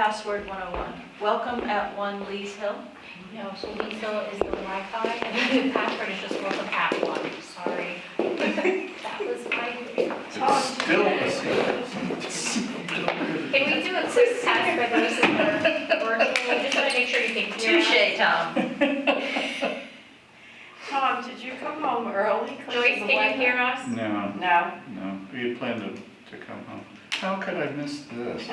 password 101. Welcome at 1 Lee's Hill. No, so Lisa is the Wi-Fi, and the password is just welcome at 1, sorry. That was my. Still a secret. Can we do a quick test for those who are virtual? Just want to make sure you can hear us. Touche, Tom. Tom, did you come home early? 'cause of Joyce, the can you weather? hear us? No, No. no, we had planned to come home. How could I miss this?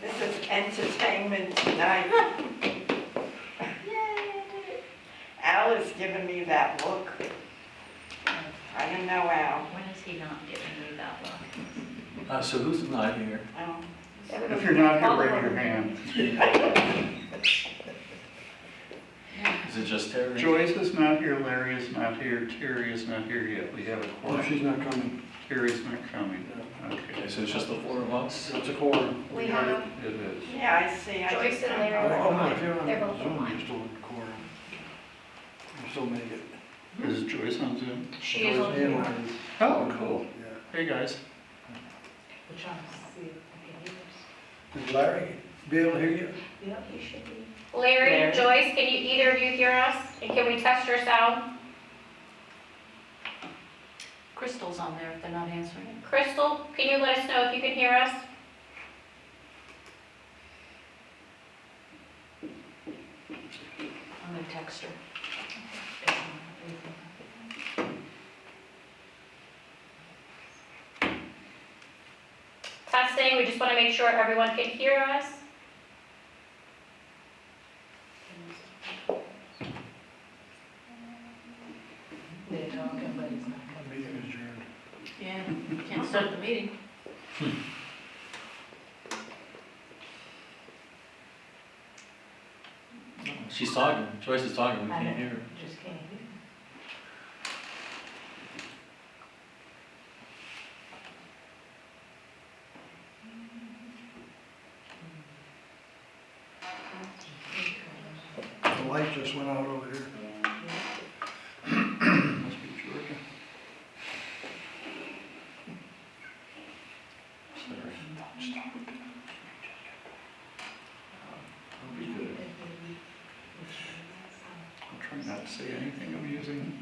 This is entertainment tonight. Al is giving me that look. I don't know Al. When is he not giving me that look? So who's not here? Oh. If you're not here, raise your hand. Is it just Terry? Joyce is not here, Larry is not here, Terry is not here yet. We have a No, quorum. she's not coming. Terry's not coming. Okay, Okay, so it's just the four of us? It's a quorum. We have it is. Yeah, I see. I Joyce just and don't Larry. know. Oh, no, if you're on They're both Zoom, online. you're still in quorum. You still make it. Is Joyce on Zoom? She is on Joyce and here. Larry. Oh, cool. Yeah. Hey, guys. We're trying to see if I can hear us. Did Larry be able to hear you? Yep, you should be. Larry, Joyce, can you, either of you hear us? And can we test your sound? Crystal's on there if they're not answering. Crystal, can you let us know if you can hear us? I'm gonna text her. Testing, we just want to make sure everyone can hear us. They're talking, but he's not coming. Meeting adjourned. Yeah, can't start the meeting. She's talking, Joyce is talking, we I can't know. hear her. Just can't hear. The light just went out over here. Must be Georgia. Sorry. I'll be good. I'll try not to say anything amusing.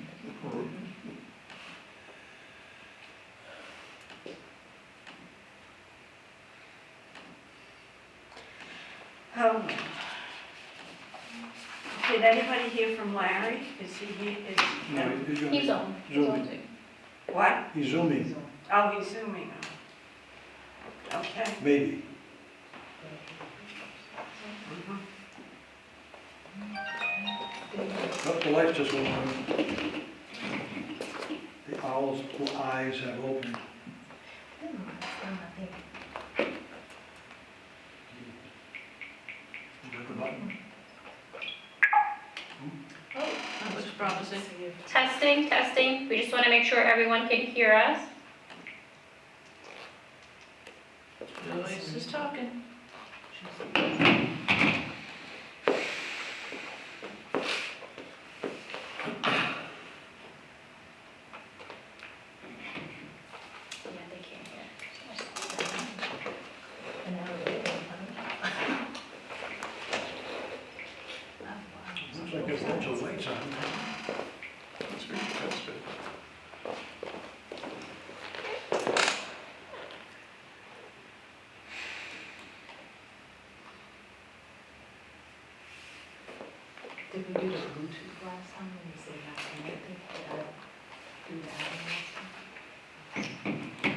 Oh. Did anybody hear from Larry? Is he here? No, he's gonna be He's on. He's on Zooming. Zoom. What? He's zooming, Oh, he's zooming. Okay. maybe. Oh, the lights just went on. The owl's eyes have opened. You got the button? That looks promising. Testing, testing. We just want to make sure everyone can hear us. Joyce is talking. Yeah, they can't hear. Looks like there's a bunch of lights on. Let's retest it. Did we do the Bluetooth last time when you said not connected? Did I do that last time?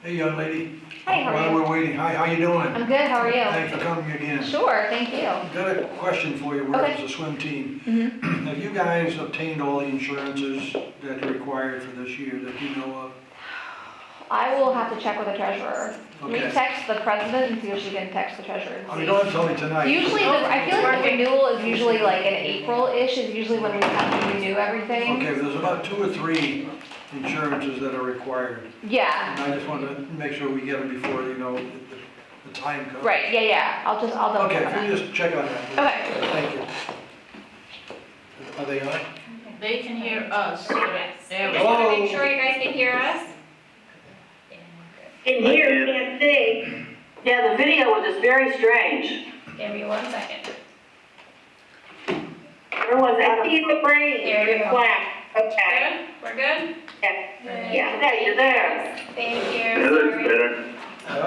Hey, young lady. Hey, how are While you? we're waiting, hi, how you doing? I'm good, how are you? Thanks for coming again. Sure, thank you. Got a question for you, we're Okay. as a swim team. Mhm. Have you guys obtained all the insurances that are required for this year that you know of? I will have to check with the treasurer. We Okay. text the president and see if she can text the treasurer. and I mean, see. don't have to tell me tonight. Usually, I feel like the renewal is usually like in April-ish is usually when we have to renew everything. Okay, there's about 2 or 3 insurances that are required. Yeah, And I just wanted to make sure we get them before, you know, the time code. Right, yeah, I'll double Okay, check on can you that. just check on that, please? Okay. Thank you. Are they on? They can hear us. There we Just go. wanna make sure you guys can hear us. In here, can't see. Yeah, the video was just very strange. Give me 1 second. Everyone's out of. I see the brain. There you go. Flat. Okay. Good? We're good? Yeah, okay, you're there. Thank you. Yeah, that's Sorry. better.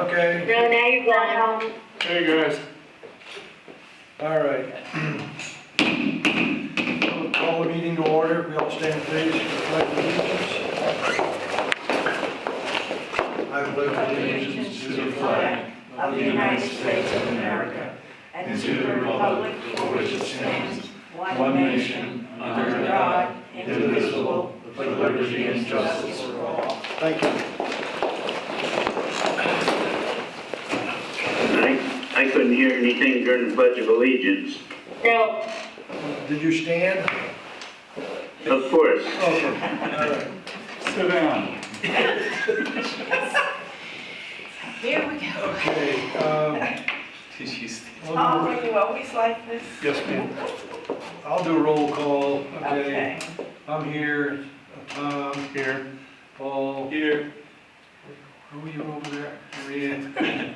Okay, No, now you're gone. Hey, guys. all right. Call the meeting to order. We all stand please for the pledge of allegiance. I pledge allegiance to the flag Of the United States of America, and to the republic for which it stands, one nation, under God, indivisible, with liberty and justice for all. Thank you. I couldn't hear anything during the Pledge of Allegiance. No, Did you stand? Of course. Okay, all right. Sit down. Here we go. Okay, Did you see? Tom, were you always like this? Yes, ma'am. I'll do a roll call, okay? Okay. I'm here, Tom, Here. Paul, Here. who are you over there? Maria,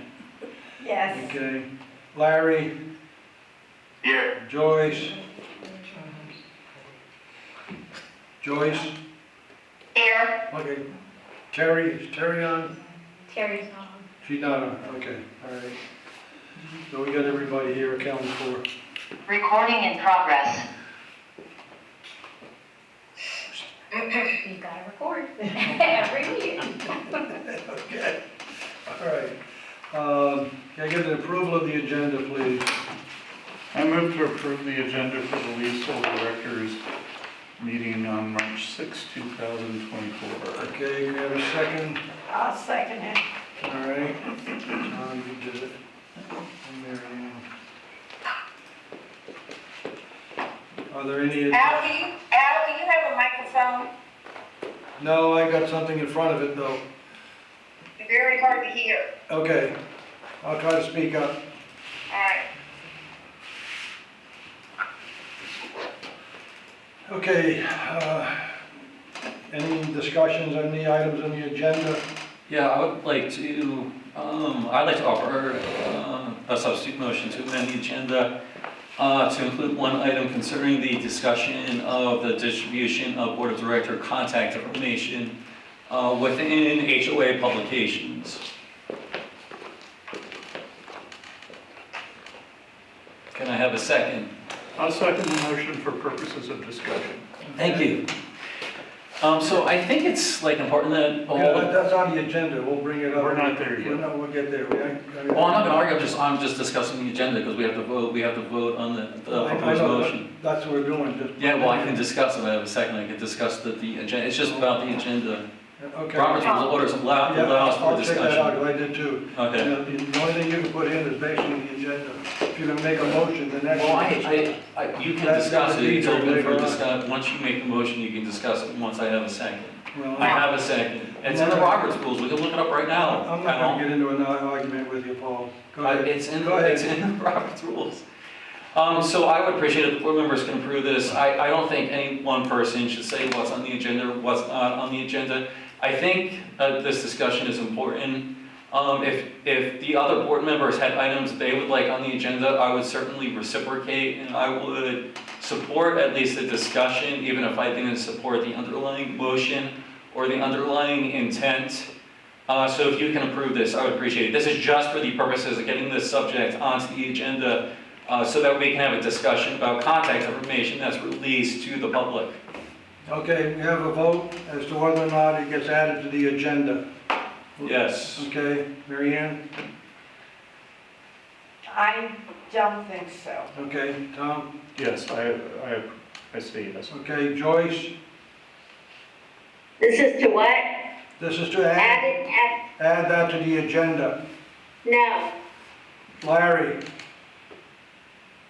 Yes. okay. Larry, Here. Joyce. Joyce, here. okay. Terry, is Terry on? Terry's not on. She's not on, okay, all right. So we got everybody here accounted for. Recording in progress. We've got to record every meeting. Okay, all right. Can I get an approval of the agenda, please? I move to approve the agenda for the Lisa Directors meeting on March 6, 2024. Okay, can we have a second? I'll second it. All right. Tom, you did it. And Mary Ann. Are there any? Al, do you have a microphone? No, I got something in front of it though. Very hard to hear. Okay, I'll try to speak up. All right. Okay, any discussions on the items on the agenda? Yeah, I would like to, I'd like to offer a substitute motion to amend the agenda to include one item concerning the discussion of the distribution of Board of Director contact information within HOA publications. Can I have a second? I'll second the motion for purposes of discussion. Thank you. So I think it's like important that all. Yeah, that's on the agenda, we'll bring it up. We're not there yet. We'll get there. Well, I'm not gonna argue, I'm just discussing the agenda because we have to vote on the I proposed know, motion. that's what we're doing, just. Yeah, well, I can discuss it, I have a second, I can discuss the agenda, it's just about the agenda. Okay. Robert's Rules of Orders allows Yeah, for I'll check that out, discussion. 'cause I did too. Okay. The only thing you can put in is basically the agenda. If you're gonna make a motion, then that's. Well, you can That's discuss it, it's gonna be open for later on. discuss, once you make the motion, you can discuss it once I have a second. Well, I have a second, it's in the Robert's Rules, we can look it up right now. I'm not gonna get into an argument with you, Paul. Go ahead. It's in, Go ahead. it's in the Robert's Rules. So I would appreciate if the board members can approve this. I don't think any one person should say what's on the agenda, what's not on the agenda. I think this discussion is important. If the other board members had items they would like on the agenda, I would certainly reciprocate and I would support at least the discussion, even if I didn't support the underlying motion or the underlying intent. So if you can approve this, I would appreciate it. This is just for the purposes of getting this subject onto the agenda so that we can have a discussion about contact information that's released to the public. Okay, we have a vote as to whether or not it gets added to the agenda. Yes. Okay, Mary Ann? I don't think so. Okay, Tom? Yes, I say yes. Okay, Joyce? This is to what? This is to Add add, it, add that to the agenda. no. Larry?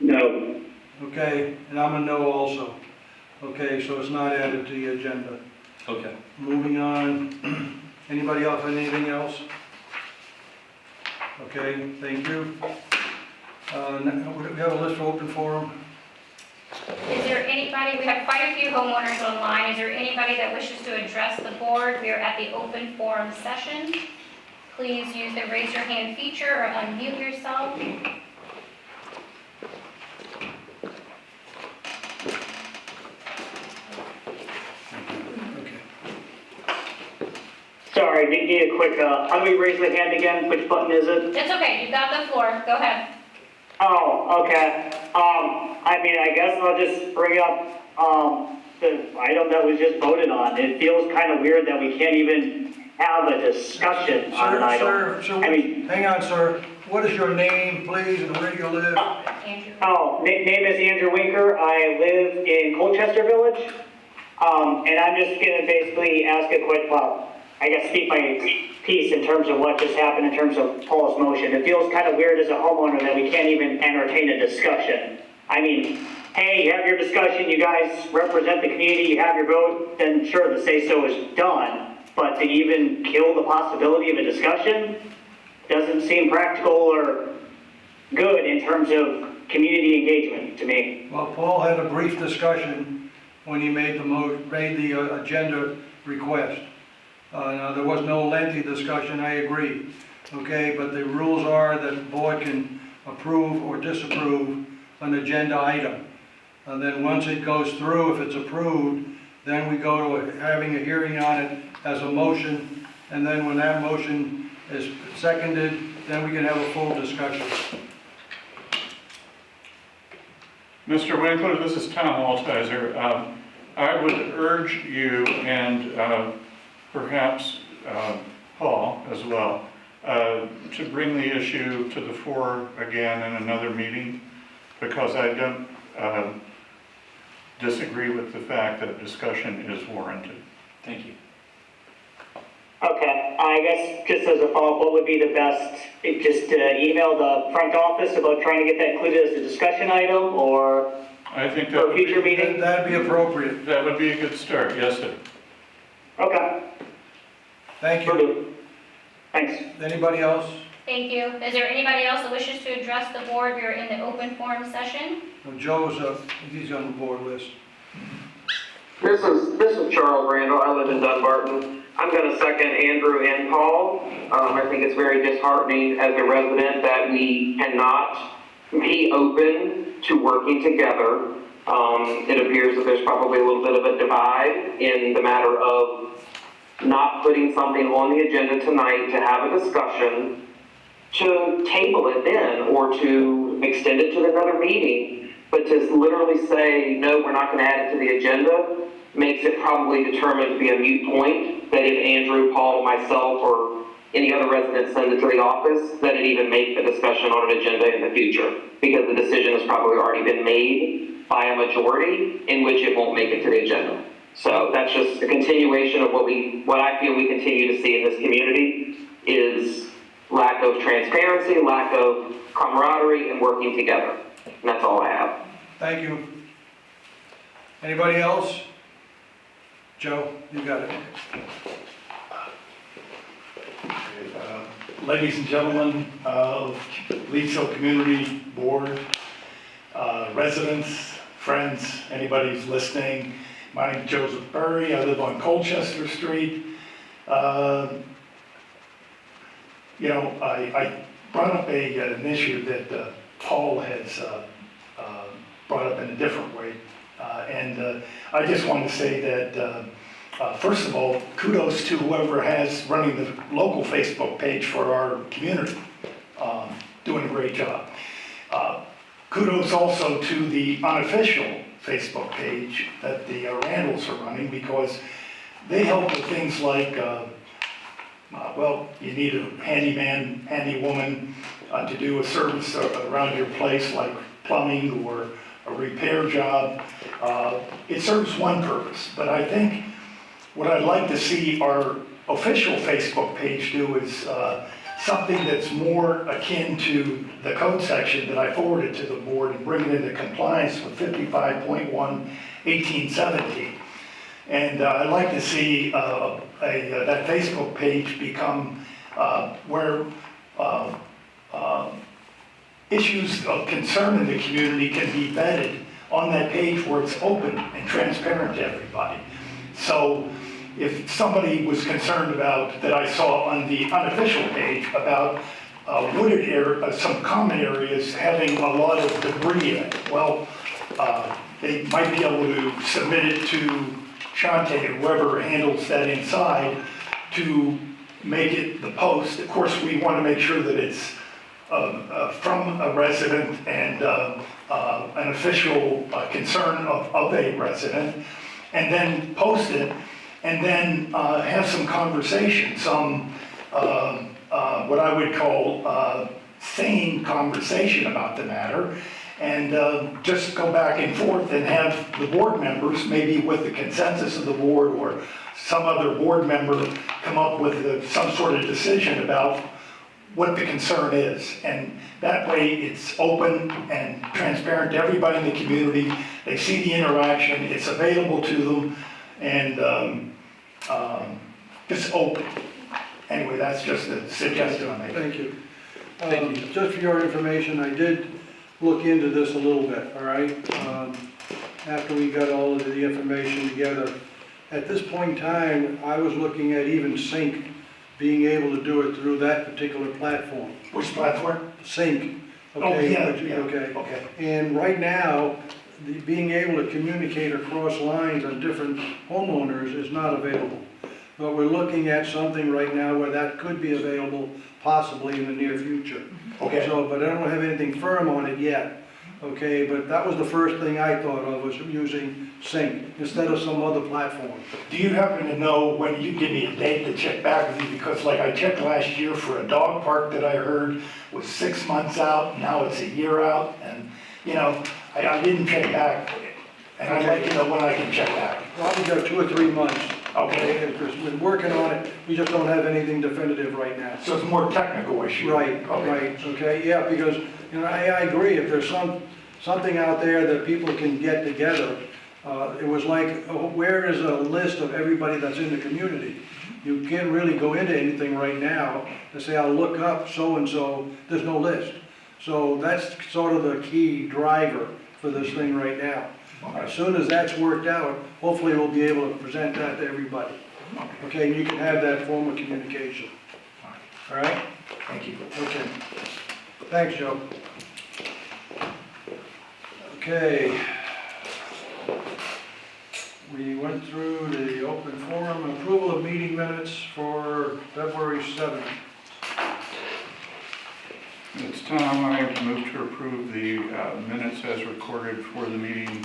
No. Okay, and I'm a no also. Okay, so it's not added to the agenda. Okay. Moving on. Anybody else have anything else? Okay, thank you. We have a list for open forum. Is there anybody, we have quite a few homeowners online, is there anybody that wishes to address the board? We are at the open forum session. Please use the raise your hand feature or unmute yourself. Sorry, need a quick, how do we raise the hand again? Which button is it? It's okay, you've got the floor, go ahead. Oh, okay. I guess I'll just bring up, the item that was just voted on. It feels kind of weird that we can't even have a discussion on an item. Sir, I mean, hang on, sir. What is your name, please, and where do you live? Andrew. name is Andrew Winker. I live in Colchester Village. And I'm just gonna basically ask a quick, speak my piece in terms of what just happened in terms of Paul's motion. It feels kind of weird as a homeowner that we can't even entertain a discussion. I mean, hey, you have your discussion, you guys represent the community, you have your vote, then sure, the say-so is done. But to even kill the possibility of a discussion doesn't seem practical or good in terms of community engagement to me. Well, Paul had a brief discussion when he made the agenda request. Now, there was no lengthy discussion, I agree, okay? But the rules are that the board can approve or disapprove an agenda item. And then once it goes through, if it's approved, then we go to having a hearing on it as a motion. And then when that motion is seconded, then we can have a full discussion. Mr. Winkler, this is Tom Altizer. I would urge you and perhaps Paul as well, to bring the issue to the fore again in another meeting, because I don't disagree with the fact that discussion is warranted. Thank you. Okay, I guess just as a follow-up, what would be the best, just email the front office about trying to get that included as a discussion item, or I think that for a would future be, meeting? That'd be appropriate. that would be a good start, yes, sir. Okay, Thank will you. do. Thanks. Anybody else? Thank you. Is there anybody else that wishes to address the board? We are in the open forum session. Well, Joe's up, he's on the board list. This is Charles Randall. I live in Dunbarton. I'm going to second Andrew and Paul. I think it's very disheartening as a resident that we cannot be open to working together. It appears that there's probably a little bit of a divide in the matter of not putting something on the agenda tonight to have a discussion, to table it then, or to extend it to another meeting. But to literally say, no, we're not going to add it to the agenda, makes it probably determined to be a moot point, that if Andrew, Paul, myself, or any other resident send it to the office, that it even make the discussion on an agenda in the future, because the decision has probably already been made by a majority, in which it won't make it to the agenda. So that's just a continuation of what I feel we continue to see in this community, is lack of transparency, lack of camaraderie, and working together. And that's all I have. Thank you. Anybody else? Joe, you got it. Ladies and gentlemen of Leeds Hill Community Board, residents, friends, anybody who's listening, my name is Joseph Burry. I live on Colchester Street. I brought up an issue that Paul has brought up in a different way. And I just want to say that, first of all, kudos to whoever has running the local Facebook page for our community, doing a great job. Kudos also to the unofficial Facebook page that the Randalls are running, because they help with things like, you need a handyman, handywoman to do a service around your place, like plumbing or a repair job. It serves one purpose, but I think what I'd like to see our official Facebook page do is something that's more akin to the code section that I forwarded to the board, and bring it into compliance with 55.1/1817. And I'd like to see that Facebook page become where issues of concern in the community can be vetted on that page where it's open and transparent to everybody. So if somebody was concerned about, that I saw on the unofficial page, about wooded area, some common areas having a lot of debris in it, well, they might be able to submit it to Shante and whoever handles that inside to make it the post. Of course, we want to make sure that it's from a resident and an official concern of a resident, and then post it, and then have some conversation, some what I would call sane conversation about the matter, and just go back and forth and have the board members, maybe with the consensus of the board or some other board member, come up with some sort of decision about what the concern is. And that way it's open and transparent to everybody in the community. They see the interaction, it's available to them, and just open. Anyway, that's just a suggestion I made. Thank you. Just for your information, I did look into this a little bit, all right? After we got all of the information together. At this point in time, I was looking at even Sync being able to do it through that particular platform. Which platform? Sync. Oh, Okay, yeah, okay. And right now, being able to communicate across lines on different homeowners is not available. But we're looking at something right now where that could be available possibly in the near future. Okay. So, but I don't have anything firm on it yet, okay? But that was the first thing I thought of, was using Sync instead of some other platform. Do you happen to know when you give me a date to check back with you? Because like I checked last year for a dog park that I heard was 6 months out, now it's a year out, and, you know, I didn't check back. And I'd like to know when I can check back. Probably got 2 or 3 months. Okay. Because we're working on it, we just don't have anything definitive right now. So it's more technical issue? Right, Okay. right, okay, yeah, because, you know, I agree, if there's something out there that people can get together, it was like, where is a list of everybody that's in the community? You can't really go into anything right now to say, I'll look up so-and-so, there's no list. So that's sort of the key driver for this thing right now. As soon as that's worked out, hopefully we'll be able to present that to everybody. Okay, and you can have that form of communication. All right? Thank you. Okay. Thanks, Joe. Okay. We went through the open forum, approval of meeting minutes for February 7th. It's time I move to approve the minutes as recorded for the meeting,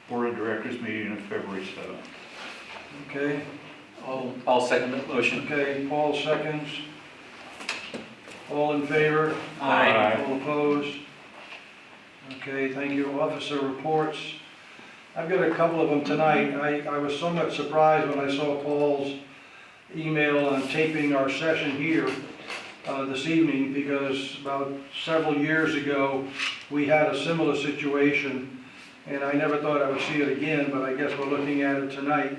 Board of Directors meeting of February 7th. Okay, I'll second that motion. okay, Paul seconds. All in favor? Aye. All opposed? Okay, thank you. Officer reports. I've got a couple of them tonight. I was somewhat surprised when I saw Paul's email on taping our session here this evening, because about several years ago, we had a similar situation, and I never thought I would see it again, but I guess we're looking at it tonight.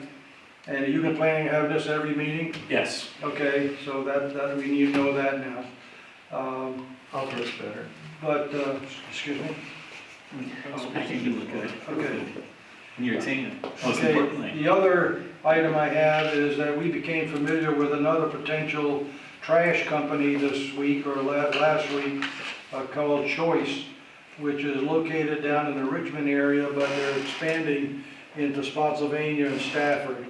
And are you planning to have this every meeting? Yes. Okay, so that we need to know that now. I'll dress better. But, excuse me? I think you look good. Okay. And you're tan, most Okay, importantly. the other item I have is that we became familiar with another potential trash company this week, or last week, called Choice, which is located down in the Richmond area, but they're expanding into Spotsylvania and Stafford.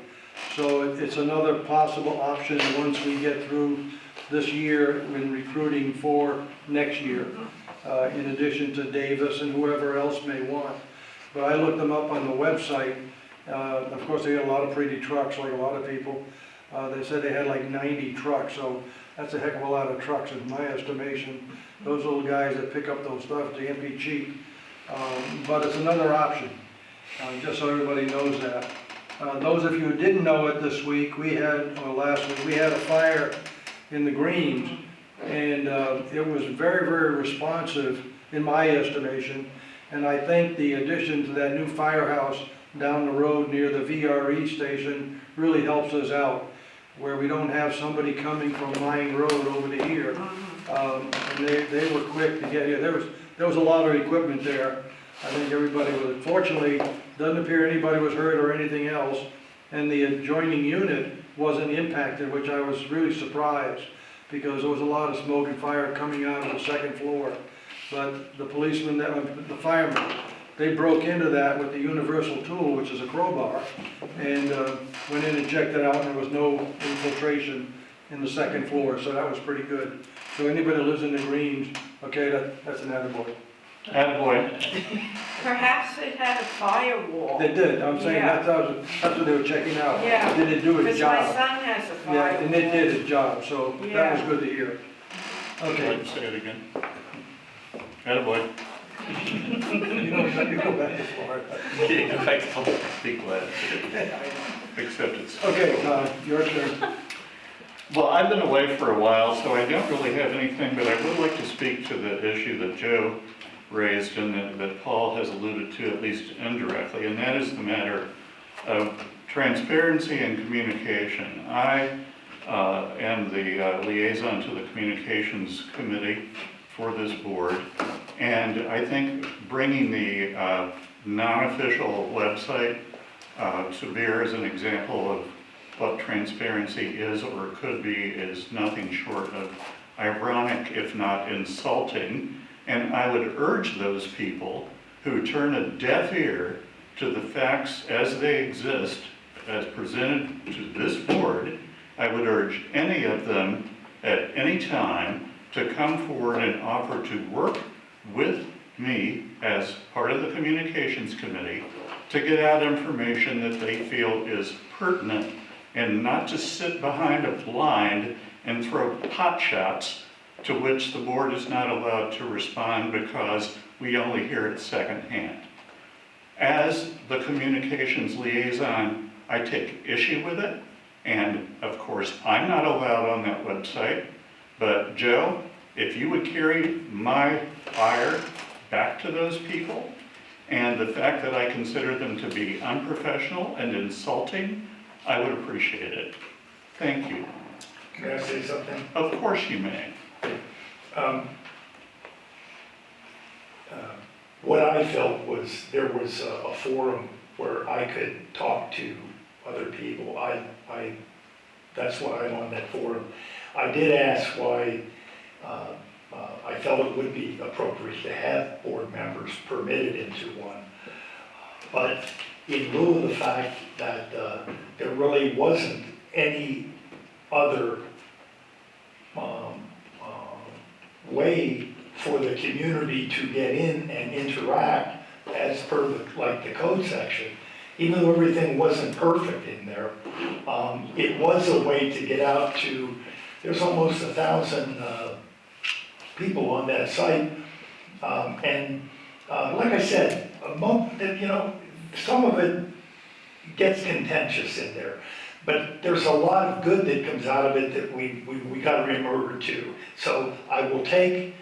So it's another possible option once we get through this year in recruiting for next year, in addition to Davis and whoever else may want. But I looked them up on the website. Of course, they got a lot of pretty trucks, like a lot of people. They said they had like 90 trucks, so that's a heck of a lot of trucks in my estimation. Those little guys that pick up those stuff, they can't be cheap. But it's another option, just so everybody knows that. Those of you who didn't know it this week, last week, we had a fire in the Greens, and it was very, very responsive in my estimation. And I think the addition to that new firehouse down the road near the VRE station really helps us out, where we don't have somebody coming from Lying Road over to here And they were quick to get here. There was a lot of equipment there. I think everybody was, fortunately, doesn't appear anybody was hurt or anything else. And the adjoining unit wasn't impacted, which I was really surprised, because there was a lot of smoke and fire coming out of the second floor. But the policemen, the firemen, they broke into that with the universal tool, which is a crowbar, and went in and checked it out, and there was no infiltration in the second floor, so that was pretty good. So anybody that lives in the Greens, okay, that's an attaboy. Attaboy. Perhaps it had a firewall. They did, I'm saying Yeah. that's what they were checking out. Yeah. Did it do its Because my job? son has a Yeah, firewall. and it did its job, so that was Yeah. good to hear. I'd Okay. like to say it again. Attaboy. You go back to Florida. Go back to Florida. Be glad. Except it's. Okay, your turn. Well, I've been away for a while, so I don't really have anything, but I would like to speak to the issue that Joe raised and that Paul has alluded to, at least indirectly, and that is the matter of transparency and communication. I am the liaison to the Communications Committee for this board, and I think bringing the non-official website to bear as an example of what transparency is or could be is nothing short of ironic, if not insulting. And I would urge those people who turn a deaf ear to the facts as they exist, as presented to this board, I would urge any of them at any time to come forward and offer to work with me as part of the Communications Committee to get out information that they feel is pertinent, and not to sit behind a blind and throw pot shots to which the board is not allowed to respond because we only hear it secondhand. As the communications liaison, I take issue with it, and of course, I'm not allowed on that website, but Joe, if you would carry my ire back to those people, and the fact that I consider them to be unprofessional and insulting, I would appreciate it. Thank you. May I say something? Of course you may. What I felt was there was a forum where I could talk to other people. That's why I'm on that forum. I did ask why I felt it would be appropriate to have board members permitted into one. But in lieu of the fact that there really wasn't any other way for the community to get in and interact as per the code section, even though everything wasn't perfect in there, it was a way to get out to, there's almost 1,000 people on that site. And like I said, some of it gets contentious in there, but there's a lot of good that comes out of it that we got to remember too. So I will take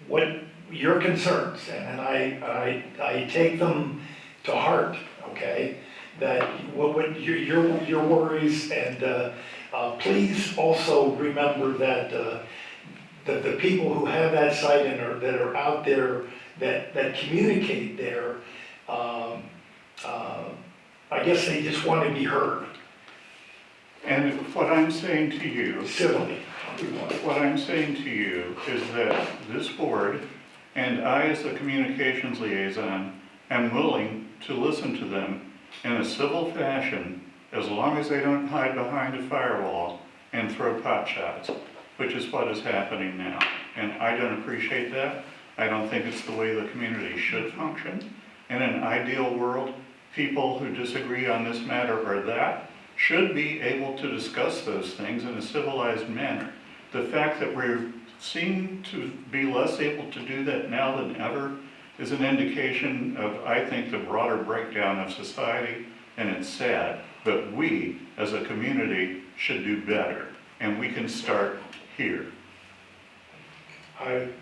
what your concerns, and I take them to heart, okay? That what your worries, and please also remember that the people who have that site and that are out there that communicate there, I guess they just want to be heard. And what I'm saying to you, Civilly. what I'm saying to you is that this board and I as the communications liaison am willing to listen to them in a civil fashion as long as they don't hide behind a firewall and throw pot shots, which is what is happening now. And I don't appreciate that. I don't think it's the way the community should function. In an ideal world, people who disagree on this matter or that should be able to discuss those things in a civilized manner. The fact that we seem to be less able to do that now than ever is an indication of, I think, the broader breakdown of society, and it's sad. But we, as a community, should do better, and we can start here. I'm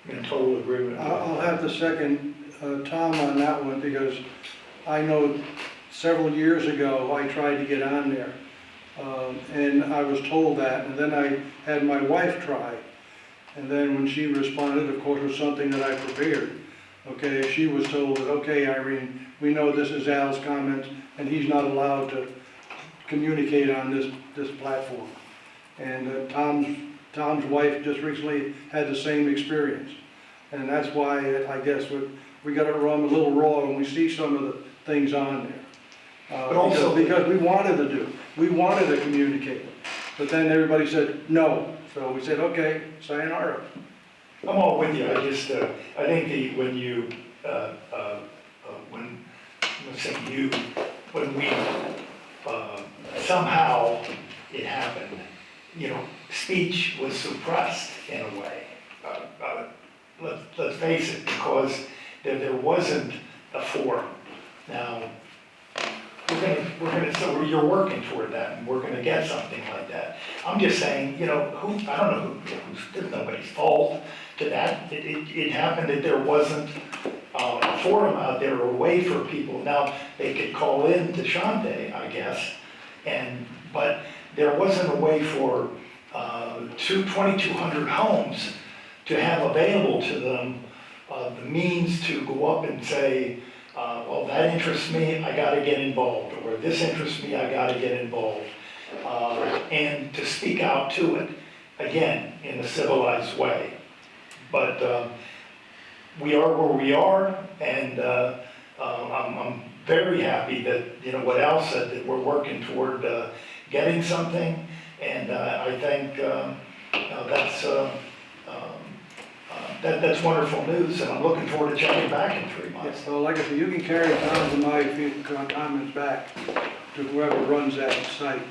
in total agreement. I'll have to second Tom on that one, because I know several years ago I tried to get on there, and I was told that, and then I had my wife try, And then when she responded, of course, with something that I prepared, okay, she was told that, okay, Irene, we know this is Al's comments, and he's not allowed to communicate on this platform. And Tom's wife just recently had the same experience. And that's why I guess we got it wrong, a little raw when we see some of the things on there. But also- Because we wanted to communicate. But then everybody said, no. So we said, okay, sayonara. I'm all with you, I just, I think when we, somehow it happened, speech was suppressed in a way. Let's face it, because there wasn't a forum. Now, so you're working toward that, and we're gonna get something like that. I'm just saying, I don't know it's nobody's fault to that. It happened that there wasn't a forum out there, or a way for people. Now, they could call in to Shante, I guess, but there wasn't a way for 2,200 homes to have available to them the means to go up and say, well, that interests me, I gotta get involved, or this interests me, I gotta get involved. And to speak out to it, again, in a civilized way. But we are where we are, and I'm very happy that, what Al said, that we're working toward getting something, and I think that's wonderful news, and I'm looking forward to checking back in 3 months. Yes, well, like I said, you can carry Tom's and my comments back to whoever runs that site.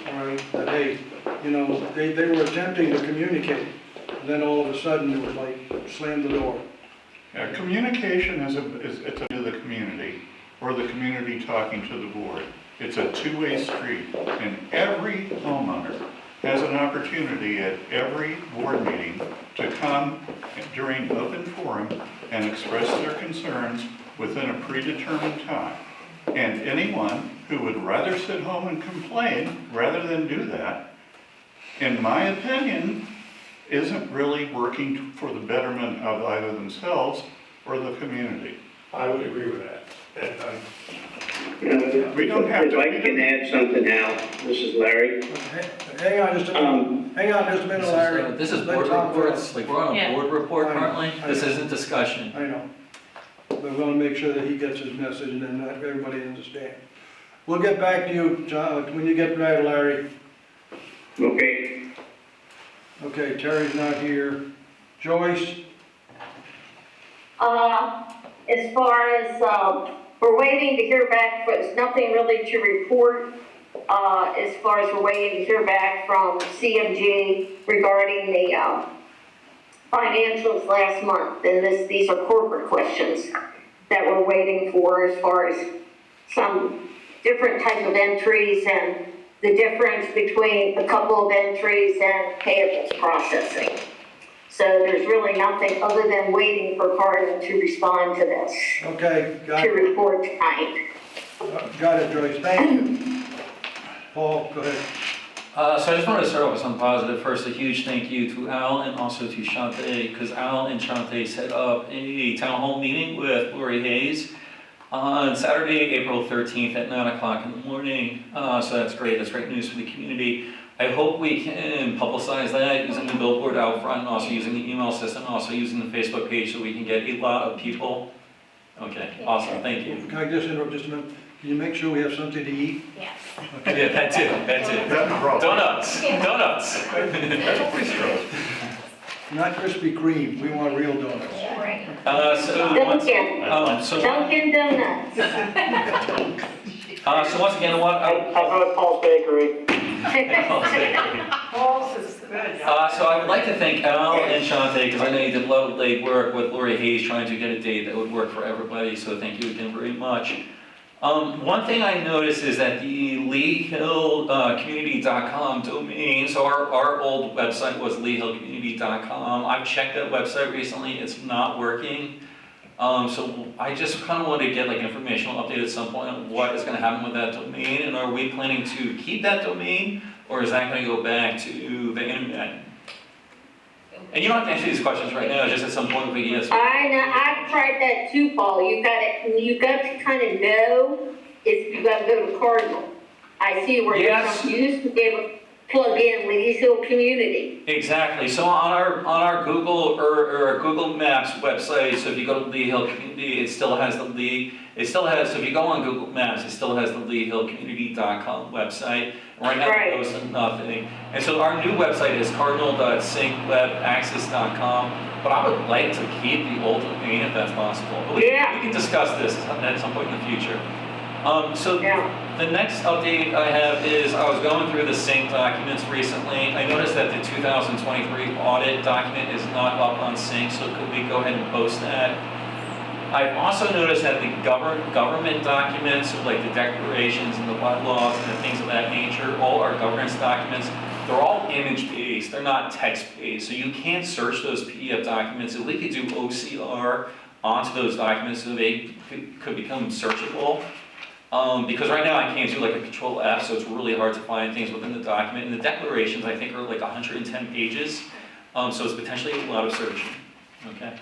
All right, that, hey, they were attempting to communicate, and then all of a sudden it was like, slam the door. Yeah, communication is it's to the community, or the community talking to the board. It's a two-way street, and every homeowner has an opportunity at every board meeting to come during open forum and express their concerns within a predetermined time. And anyone who would rather sit home and complain rather than do that, in my opinion, isn't really working for the betterment of either themselves or the community. I would agree with that. We don't have If to. I can add something now, this is Larry. Hang on just a minute, Larry. This is Let board Tom go. reports, like we're on a Yeah. board report I know, currently, I this know. isn't discussion. I know. But we want to make sure that he gets his message and then everybody understands. We'll get back to you, John, when you get ready, Larry. Okay. Okay, Terry's not here. Joyce? As far as, we're waiting to hear back, but there's nothing really to report. As far as we're waiting to hear back from CMG regarding the, financials last month. And these are corporate questions that we're waiting for as far as some different type of entries and the difference between a couple of entries and payables processing. So there's really nothing other than waiting for Cardin to respond to this, Okay, got to it. report tonight. Got it, Joyce, thank you. Paul, go ahead. So I just wanted to start off with something positive. First, a huge thank you to Al and also to Shante, because Al and Shante set up a town hall meeting with Lori Hayes on Saturday, April 13th at 9 o'clock in the morning. So that's great news for the community. I hope we can publicize that using the billboard out front, and also using the email system, and also using the Facebook page, so we can get a lot of people. Okay, awesome, thank you. Can I just interrupt just a minute? Can you make sure we have something to eat? Yes. Yeah, that too. Donuts. Not Krispy Kreme, we want real donuts. Right. Dunkin' Donuts. So once again, How about Paul's Bakery? Paul's is good. So I would like to thank Al and Shante, because I know you did a lot of late work with Lori Hayes trying to get a date that would work for everybody, so thank you again very much. One thing I noticed is that the leehillcommunity.com domain, so our old website was leehillcommunity.com. I've checked that website recently, it's not working. So I just kind of want to get like informational update at some point on what is going to happen with that domain, and are we planning to keep that domain, or is that going to go back to the internet? And you don't have to answer these questions right now, just at some point we yes. I know, I've tried that too, Paul. You got to kind of know if you got to go to Cardinal. I see where you're Yes. from. You used to be able to plug in with East Hill Community. Exactly. So on our Google or our Google Maps website, so if you go to Lee Hill Community, it still has so if you go on Google Maps, it still has the leehillcommunity.com website. Right now it goes to nothing. And so our new website is cardinal.syncwebaccess.com, but I would like to keep the old domain if that's possible. But we can discuss this at some point in the future. The next update I have is I was going through the sync documents recently. I noticed that the 2023 audit document is not up on sync, so could we go ahead and post that? I've also noticed that the government documents, so like the declarations and the bylaws and the things of that nature, all our governance documents, they're all image-based, they're not text-based, so you can't search those PDF documents. If we could do OCR onto those documents so they could become searchable. Because right now I can't do like a Control F, so it's really hard to find things within the document. And the declarations I think are like 110 pages, so it's potentially a lot of searching. Okay.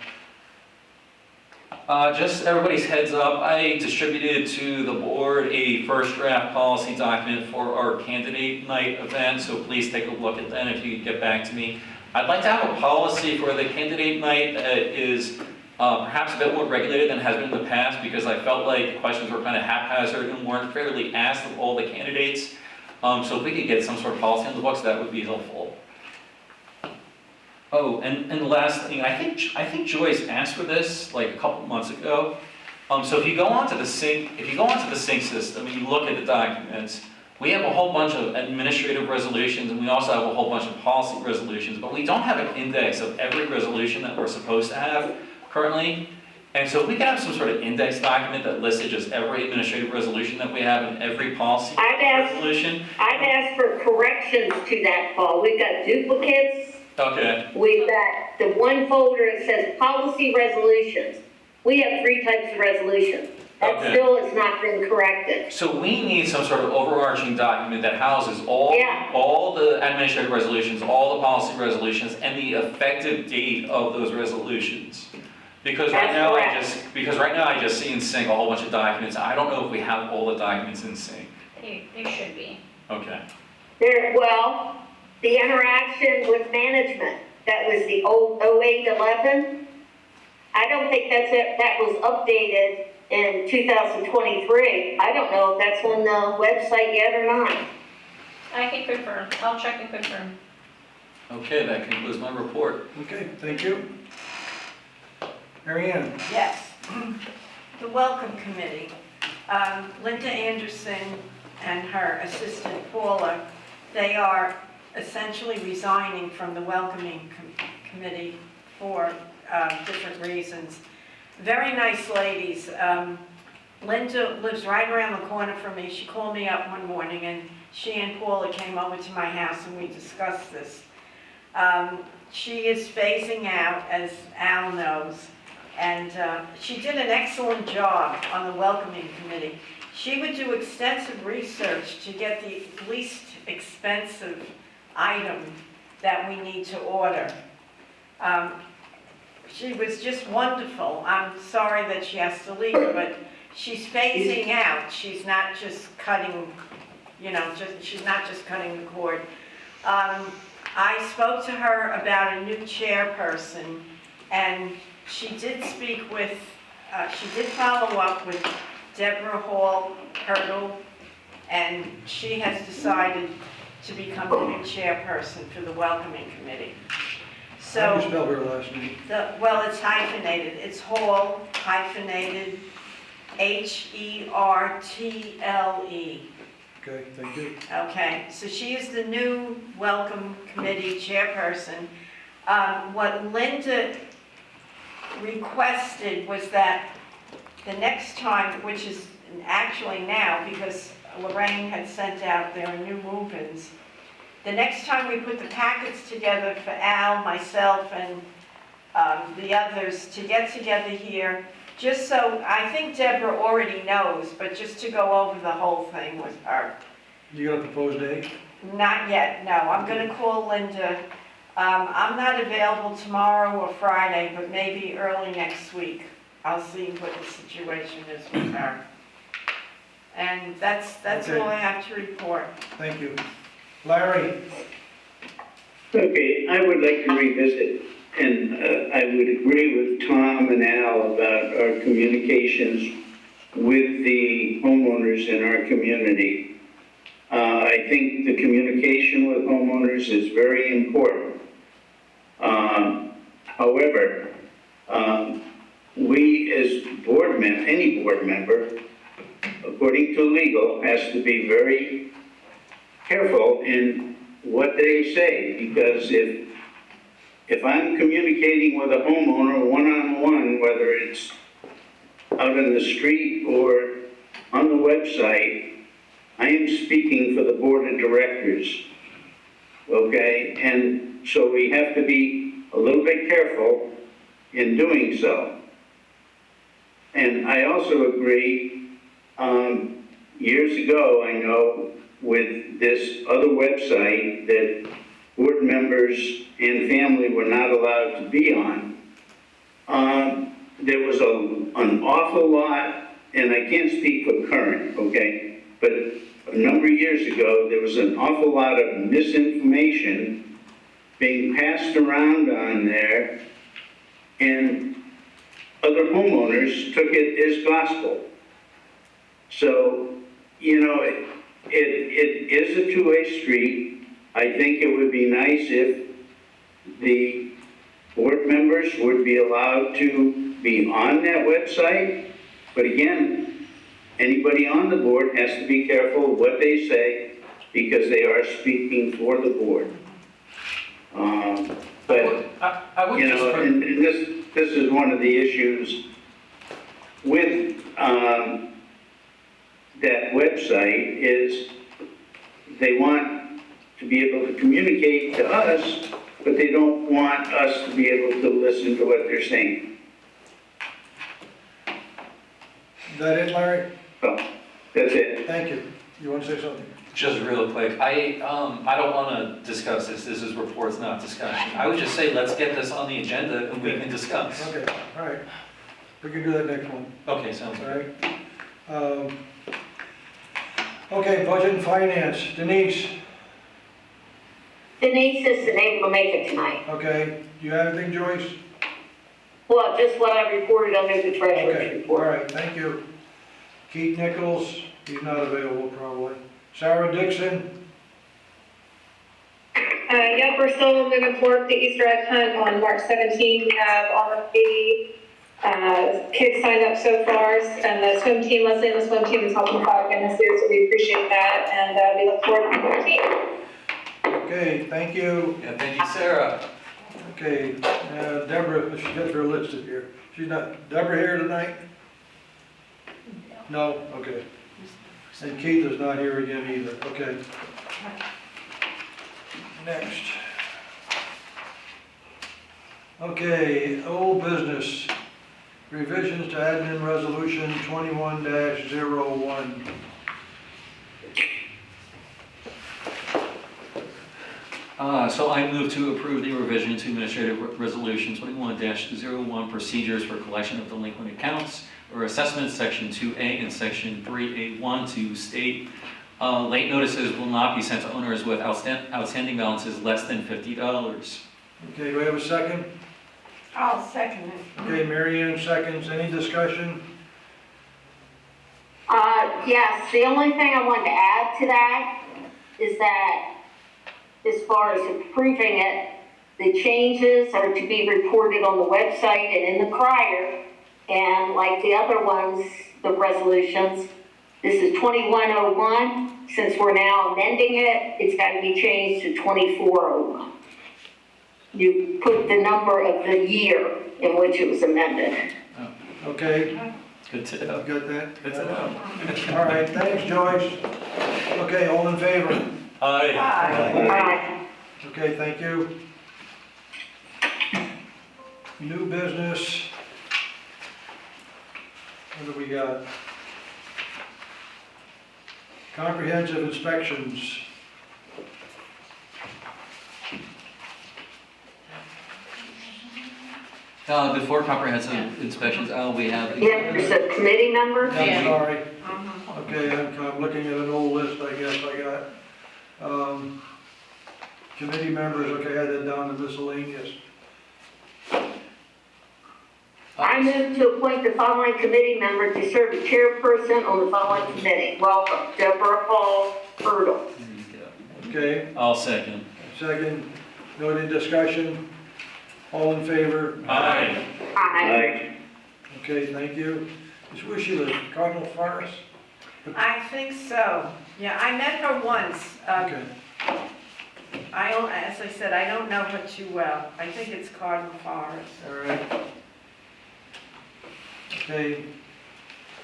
Just everybody's heads up, I distributed to the board a first draft policy document for our candidate night event, so please take a look at that if you could get back to me. I'd like to have a policy for the candidate night that is perhaps a bit more regulated than has been in the past, because I felt like the questions were kind of haphazard and weren't fairly asked of all the candidates. So if we could get some sort of policy on the books, that would be helpful. Oh, and the last thing, I think Joyce asked for this like a couple months ago. So if you go onto the sync system and you look at the documents, we have a whole bunch of administrative resolutions and we also have a whole bunch of policy resolutions, but we don't have an index of every resolution that we're supposed to have currently. And so if we could have some sort of index document that listed just every administrative resolution that we have and every policy resolution. I've asked for corrections to that, Paul. We've got duplicates. Okay. We've got the one folder that says policy resolutions. We have 3 types of resolutions. That still has not been corrected. So we need some sort of overarching document that houses all the administrative resolutions, all the policy resolutions, and the effective date of those resolutions. Because right now I just see in sync a whole bunch of documents. I don't know if we have all the documents in sync. They should be. Okay. The interaction with management, that was the old 0811. I don't think that was updated in 2023. I don't know if that's on the website yet or not. I can confirm. I'll check and confirm. Okay, that concludes my report. Okay, thank you. Mary Ann? Yes. The Welcome Committee. Linda Anderson and her assistant Paula, they are essentially resigning from the Welcoming Committee for different reasons. Very nice ladies. Linda lives right around the corner from me. She called me up one morning and she and Paula came over to my house and we discussed this. She is phasing out, as Al knows, and she did an excellent job on the Welcoming Committee. She would do extensive research to get the least expensive item that we need to order. She was just wonderful. I'm sorry that she has to leave, but she's phasing out. She's not just cutting, she's not just cutting the cord. I spoke to her about a new chairperson, and she did speak with, she did follow up with Deborah Hall-Hurdle, and she has decided to become the new chairperson for the Welcoming Committee. So, How do you spell her last name? well, it's hyphenated. It's Hall, hyphenated, Hertle. Okay, thank you. Okay, so she is the new Welcome Committee chairperson. What Linda requested was that the next time, which is actually now, because Lorraine had sent out their new move-ins, the next time we put the packets together for Al, myself, and the others to get together here, just so, I think Deborah already knows, but just to go over the whole thing with her. You got a proposed date? Not yet, no. I'm gonna call Linda I'm not available tomorrow or Friday, but maybe early next week. I'll see what the situation is with her. And that's Okay. all I have to report. Thank you. Larry? Okay, I would like to revisit, and I would agree with Tom and Al about our communications with the homeowners in our community. I think the communication with homeowners is very important. However, we as any board member, according to legal, has to be very careful in what they say, because if I'm communicating with a homeowner one-on-one, whether it's out in the street or on the website, I am speaking for the board of directors, okay? And so we have to be a little bit careful in doing so. And I also agree, years ago, I know, with this other website that board members and family were not allowed to be on, there was an awful lot, and I can't speak for current, okay, but a number of years ago, there was an awful lot of misinformation being passed around on there, and other homeowners took it as gospel. So, you know, it is a two-way street. I think it would be nice if the board members would be allowed to be on that website. But again, anybody on the board has to be careful what they say, because they are speaking for the board. But, I would you just. know, and this is one of the issues with that website, is they want to be able to communicate to us, but they don't want us to be able to listen to what they're saying. Is that it, Larry? So, that's it. Thank you. You want to say something? Just real quick, I don't want to discuss this is reports, not discussion. I would just say, let's get this on the agenda and we can discuss. Okay, all right. We can do that next one, Okay, sounds all good. right? Okay, budget and finance. Denise, Denise isn't able to make it tonight. okay. Do you have anything, Joyce? Well, just what I reported under the treasurer's Okay, all report. right, thank you. Keith Nichols, he's not available probably. Sarah Dixon, Yep, we're still moving forward with the Easter egg hunt on March 17th. We have all of the kids signed up so far, and the swim team, Leslie and the swim team is helping us out again this year, so we appreciate that, and we look forward to the 14th. okay, thank you. Yeah, thank you, Sarah. Okay, Deborah, she gets her listed here. She's not, Deborah here tonight? No, okay. And Keith is not here again either, okay. Next. Okay, old business. Revisions to admin resolution 21-01. So I move to approve the revision to Administrative Resolution 21-01, procedures for collection of delinquent accounts or assessments, Section 2A and Section 3A1, to state late notices will not be sent to owners with outstanding balances less than $50. Okay, do we have a second? I'll second it. Okay, Mary Ann seconds. Any discussion? Yes, the only thing I wanted to add to that is that as far as approving it, the changes are to be reported on the website and in the crier. And like the other ones, the resolutions, this is 2101. Since we're now amending it, it's got to be changed to 2401. You put the number of the year in which it was amended. Okay, Good to know. got that? Good to know. All right, thanks, Joyce. Okay, all in favor? Aye. Aye. Okay, thank you. New business. What do we got? Comprehensive inspections. Before comprehensive inspections, we have. Yeah, there's a committee member. I'm sorry. Mhm. Okay, I'm looking at an old list, I guess I got. Committee members, okay, I had that down to miscellaneous. I move to appoint the following committee member to serve as chairperson on the following committee. Welcome, Deborah Hall Hurdle. Okay, I'll second. second, no any discussion? All in favor? Aye. Aye. Okay, thank you. Is where she live, Cardinal Forest? I think so. Yeah, I met her once. Okay, As I said, I don't know her too well. I think it's Cardinal Forest. all right. Okay,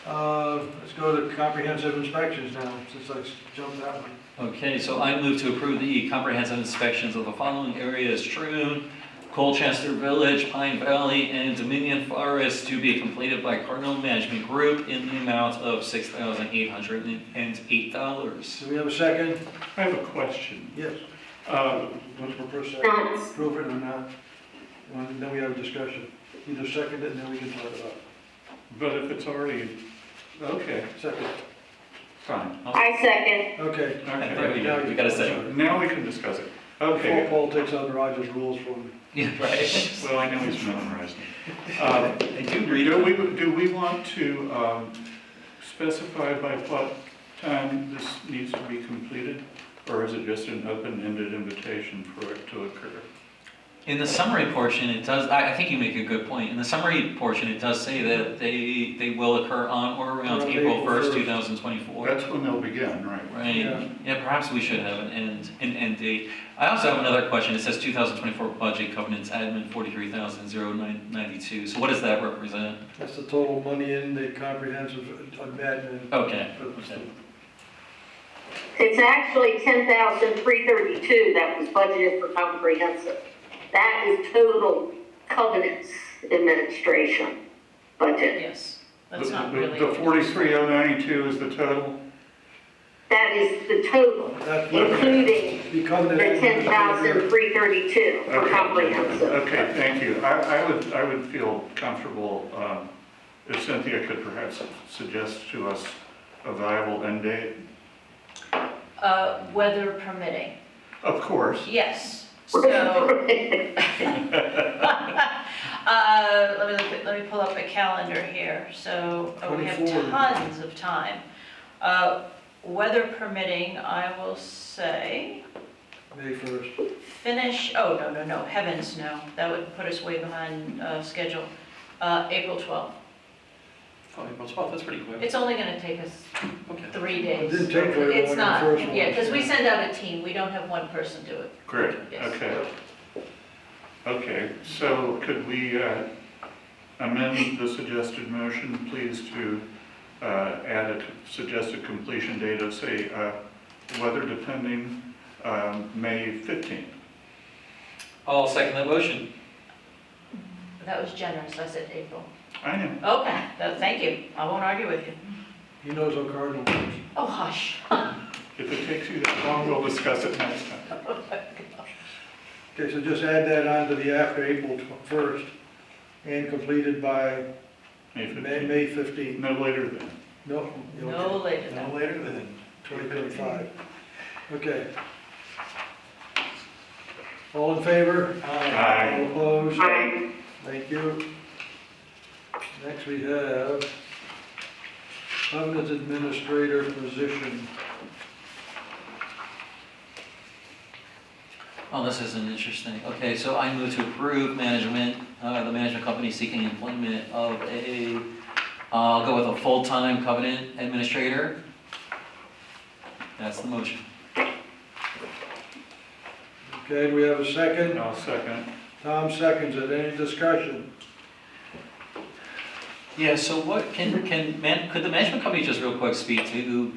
let's go to comprehensive inspections now, since I jumped that one. Okay, so I move to approve the comprehensive inspections of the following areas: Troon, Colchester Village, Pine Valley, and Dominion Forest to be completed by Cardinal Management Group in the amount of $6,808. Do we have a second? I have a question. Yes. What's the first second? No. Approve it or not? Then we have a discussion. Either second it and then we can talk about it. But if it's already, okay, Second. fine. I second. Okay. There we go. We got a second. Now we can discuss it. Before Okay. Paul takes out Roger's rules for me. Yeah, right. Well, I know he's memorized them. I do read Do we want to specify by what time this needs to be completed? Or is it just an open-ended invitation for it to occur? In the summary portion, it does, I think you make a good point. In the summary portion, it does say that they will occur on or around Around April April 1st, 1st. 2024. That's when they'll begin, right? Right. Yeah. Yeah, perhaps we should have an end date. I also have another question. It says 2024 budget covenants admin 43,092. So what does that represent? That's the total money in the comprehensive admin. Okay. It's actually 10,332 that was budgeted for comprehensive. That is total covenants administration budget. Yes, that's not really. The 43,092 is the total? That is the total, That's including the the covenant. 10,332 for comprehensive. Okay, thank you. I would feel comfortable if Cynthia could perhaps suggest to us a viable end date. Weather permitting, Of course. yes. So, let me pull up a calendar here. So we have 24. tons of time. Weather permitting, I will say, May 1st. finish, oh, no, heavens, no. That would put us way behind schedule. April 12th. Oh, April 12th, that's pretty quick. It's only gonna take us Okay. 3 days. It didn't take very long It's in the not, first one. yeah, because we send out a team. We don't have one person do it. Great, Yes. okay. Okay, so could we amend the suggested motion, please, to add a suggested completion date of, say, weather depending, May 15th? I'll second that motion. That was generous. I said April. I know. Okay, thank you. I won't argue with you. He knows how Cardinal works. Oh, hush. If it takes you that long, we'll discuss it next time. Okay, so just add that on to the after April 1st and completed by May 15th. May 15th. No later than. No, No later than. no later than 2025. Okay. All in favor? Aye. All opposed? Aye. Thank you. Next we have Covenant Administrator position. Oh, this is an interesting. Okay, so I move to approve management, the management company seeking employment of I'll go with a full-time covenant administrator. That's the motion. Okay, do we have a second? I'll second. Tom seconds it. Any discussion? Yeah, so what could the management company just real quick speak to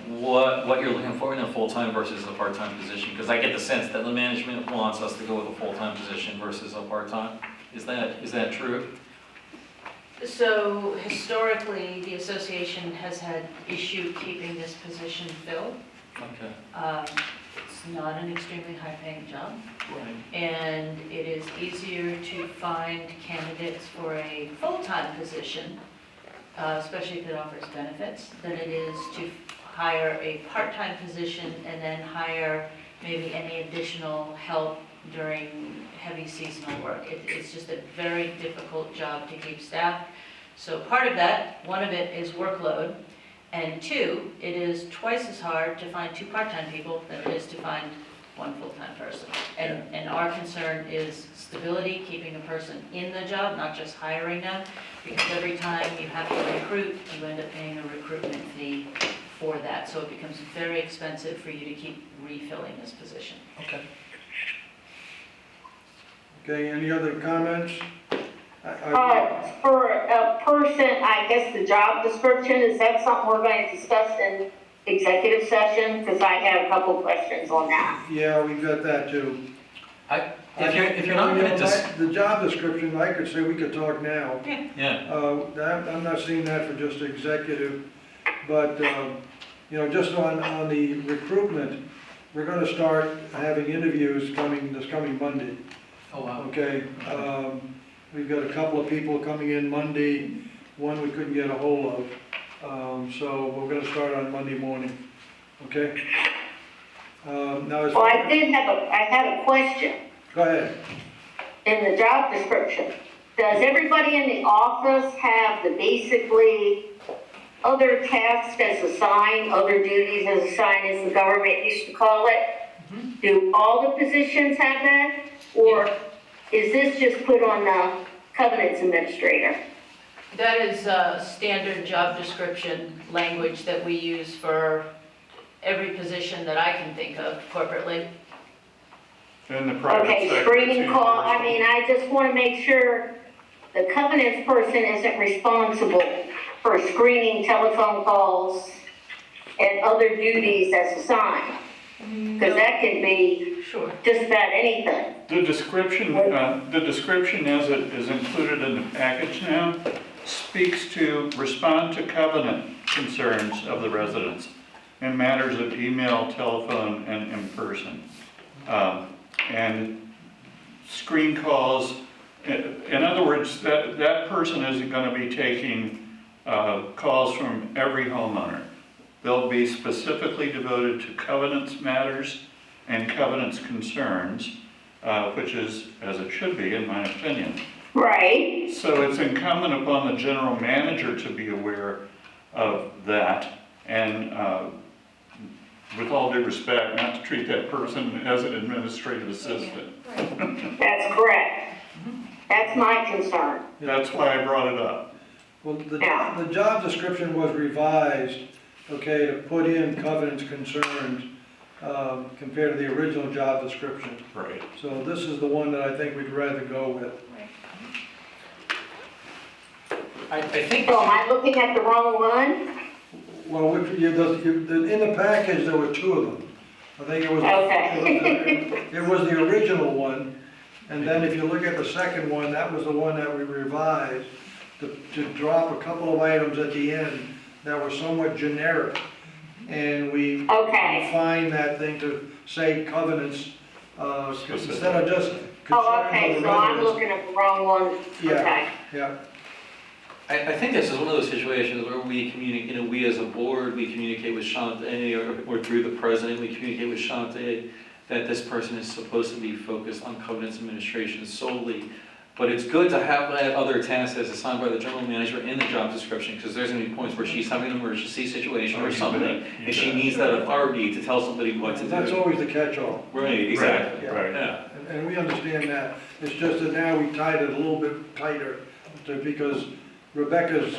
what you're looking for in a full-time versus a part-time position? Because I get the sense that the management wants us to go with a full-time position versus a part-time. Is that true? So historically, the association has had issue keeping this position filled. Okay. It's not an extremely high-paying job. And it is easier to find candidates for a full-time position, especially if it offers benefits, than it is to hire a part-time position and then hire maybe any additional help during heavy seasonal work. It's just a very difficult job to keep staffed. So part of that, one of it is workload, and two, it is twice as hard to find 2 part-time people than it is to find 1 full-time person. And our concern is stability, keeping a person in the job, not just hiring them, because every time you have to recruit, you end up paying a recruitment fee for that. So it becomes very expensive for you to keep refilling this position. Okay. Okay, any other comments? For a person, I guess the job description, is that something we're going to discuss in executive session? Because I have a couple questions on that. Yeah, we got that too. If you're not gonna The job description, I could say we could talk now. Yeah. I'm not seeing that for just executive, but, you know, just on the recruitment, we're gonna start having interviews this coming Monday. Oh, wow. Okay, we've got a couple of people coming in Monday, one we couldn't get a hold of, so we're gonna start on Monday morning, okay? Now, Well, I had a question. Go ahead. In the job description, does everybody in the office have the basically other tasks as assigned, other duties as assigned, as the government used to call it? Do all the positions have that? Or is this just put on the covenants administrator? That is standard job description language that we use for every position that I can think of corporately. In the private Okay, sector, screening it's call, I universal. mean, I just want to make sure the covenants person isn't responsible for screening telephone calls and other duties as assigned. Because that can be Sure. just about anything. The description as it is included in the package now speaks to respond to covenant concerns of the residents in matters of email, telephone, and in person. And screen calls, in other words, that person isn't going to be taking calls from every homeowner. They'll be specifically devoted to covenants matters and covenants concerns, which is as it should be, in my opinion. Right. So it's incumbent upon the general manager to be aware of that, and with all due respect, not to treat that person as an administrative assistant. That's correct. That's my concern. That's why I brought it up. Well, the job description was revised, okay, to put in covenants concerns compared to the original job description. Right. So this is the one that I think we'd rather go with. I think. So am I looking at the wrong one? Well, in the package, there were 2 of them. I think it was, Okay. it was the original one, and then if you look at the second one, that was the one that we revised to drop a couple of items at the end that were somewhat generic. And we refined that thing to say covenants, instead of just Oh, concern okay, of the so I'm residents. looking at the wrong one. Yeah. Okay. Yeah, I think this is one of those situations where we communicate, we as a board, we communicate with Shantae, or through the president, we communicate with Shantae that this person is supposed to be focused on covenants administration solely. But it's good to have that other task as assigned by the general manager in the job description, because there's gonna be points where she's having an emergency situation or something, and she needs that authority to tell somebody what to do. that's always the catch-all. Right, exactly. Right. Yeah. And we understand that. It's just that now we tied it a little bit tighter because Rebecca's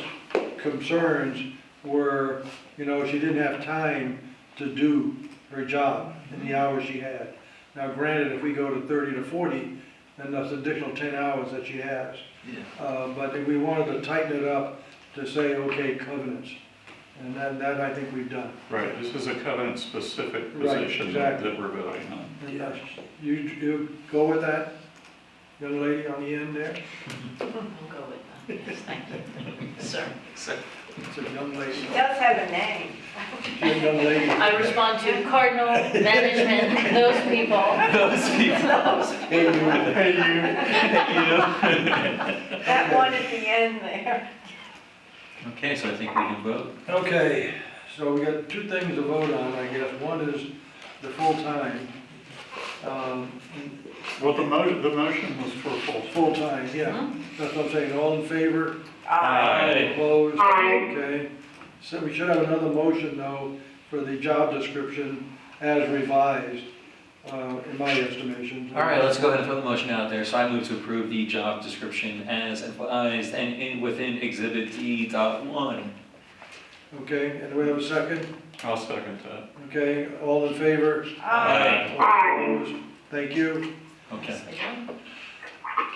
concerns were, you know, she didn't have time to do her job in the hours she had. Now granted, if we go to 30 to 40, then that's an additional 10 hours that she has. Yeah. But we wanted to tighten it up to say, okay, covenants. And that I think we've done. Right, this is a covenant-specific Right, position exactly. that we're voting on. And you go with that, young lady on the end there? We'll go with that. Yes, thank you. Sir. It's a young lady. She does have a name. young lady. I respond to Cardinal, management, those people. Those people. Hey, you. Hey, you. Hey, you. That one at the end there. Okay, so I think we can vote. Okay, so we got two things to vote on, I guess. One is the full-time. Well, the motion was for full. Full-time, yeah. That's what I'm saying. All in favor? Aye. Opposed? Aye. Okay. So we should have another motion, though, for the job description as revised, in my estimation. All right, let's go ahead and put the motion out there. So I move to approve the job description as advised and within Exhibit D.1. Okay, and do we have a second? I'll second that. Okay, all in favor? Aye. All opposed? Thank you. Okay.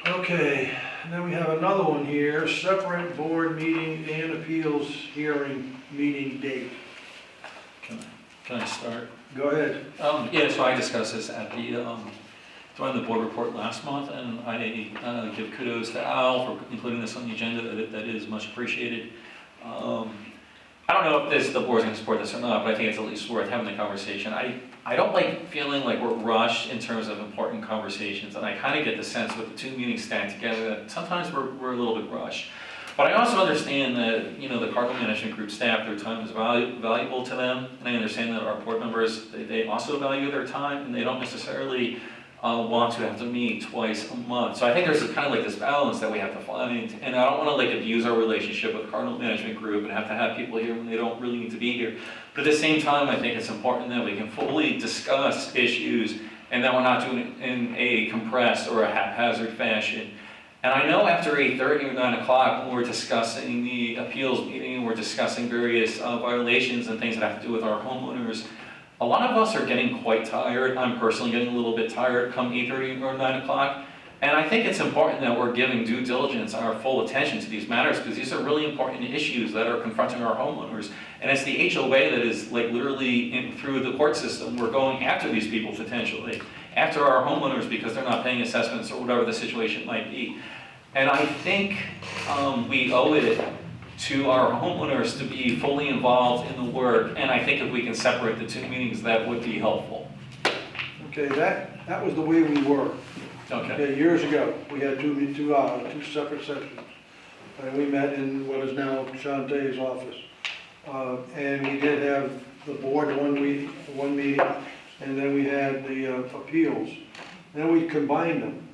Okay, and then we have another one here, separate board meeting and appeals hearing meeting date. Can I start? Go ahead. Yeah, so I discussed this at the, during the board report last month, and I give kudos to Al for including this on the agenda. That is much appreciated. I don't know if the board's gonna support this or not, but I think it's at least worth having the conversation. I don't like feeling like we're rushed in terms of important conversations, and I kind of get the sense with the two meetings stacked together that sometimes we're a little bit rushed. But I also understand that, the Cardinal Management Group staff, their time is valuable to them, and I understand that our board members, they also value their time, and they don't necessarily want to have to meet twice a month. So I think there's kind of like this balance that we have to find, and I don't want to like abuse our relationship with the Cardinal Management Group and have people here when they don't really need to be here. But at the same time, I think it's important that we can fully discuss issues and that we're not doing it in a compressed or a haphazard fashion. And I know after 8:30 or 9 o'clock, when we're discussing the appeals meeting, we're discussing various violations and things that have to do with our homeowners, a lot of us are getting quite tired. I'm personally getting a little bit tired come 8:30 or 9 o'clock. And I think it's important that we're giving due diligence and our full attention to these matters, because these are really important issues that are confronting our homeowners. And it's the HOA that is like literally through the court system, we're going after these people potentially, after our homeowners because they're not paying assessments or whatever the situation might be. And I think we owe it to our homeowners to be fully involved in the work, and I think if we can separate the two meetings, that would be helpful. Okay, that was the way we were. Okay, years ago, we had two separate sessions. And we met in what is now Shantae's office. And we did have the board one meeting, and then we had the appeals. Then we combined them.